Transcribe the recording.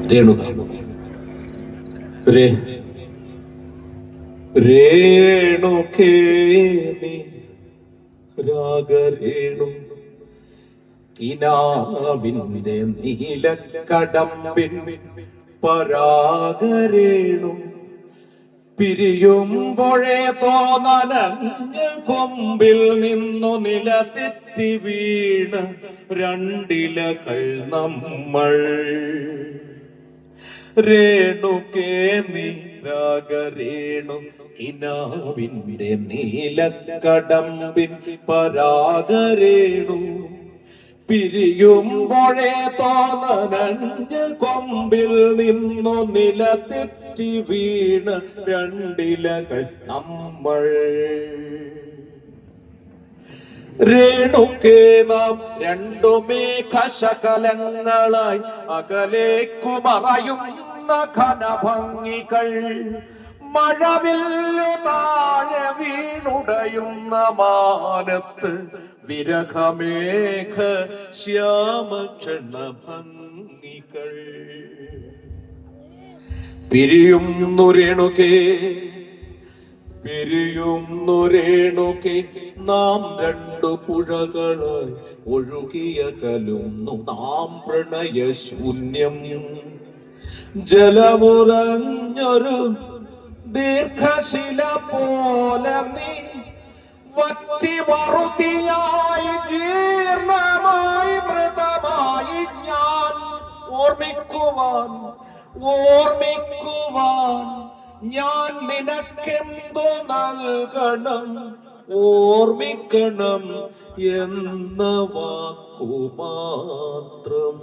രേണുക രേണുകേ നീ രാഗരേണു കിനാവിന്റെ നീലക്കടമ്പിൻ പരാഗരേണു പിരിയുമ്പോഴേ തോന്നലഞ്ഞ് കൊമ്പിൽ നിന്നു നിലതെറ്റി വീണ് രണ്ടിലകൾ നമ്മൾ. രേണുകേ നീ രാഗരേണു കിനാവിന്റെ നീലക്കടമ്പിൻ പരാഗരേണു പിരിയുമ്പോഴേ തോന്നലഞ്ഞ് കൊമ്പിൽ നിന്നു നിലതെറ്റി വീണ് രണ്ടിലകൾ നമ്മൾ. രേണുകേ നാം രണ്ടു മേഘശകലങ്ങളായി അകലേക്കു മറയുന്ന ഘനഭംഗികൾ, മഴവില്ലു താഴെ വീണുടയുന്ന മാനത്ത് വിരഹമേഘ ശ്യാമക്ഷണഭംഗികൾ. പിരിയുന്നു രേണുകേ പിരിയുന്നു രേണുകേ നാം രണ്ടു പുഴകളായി ഒഴുകിയകലുന്നു നാം പ്രണയശൂന്യം. ജലമുറഞ്ഞൊരു ദീർഘശില പോലെ നീ വറ്റി വറുതിയായി ജീർണമായി മൃതമായി ഞാൻ ഓർമ്മിക്കുവാൻ ഞാൻ നിനക്കെന്തു നൽകണം, ഓർമ്മിക്കണം എന്ന വാക്കു മാത്രം.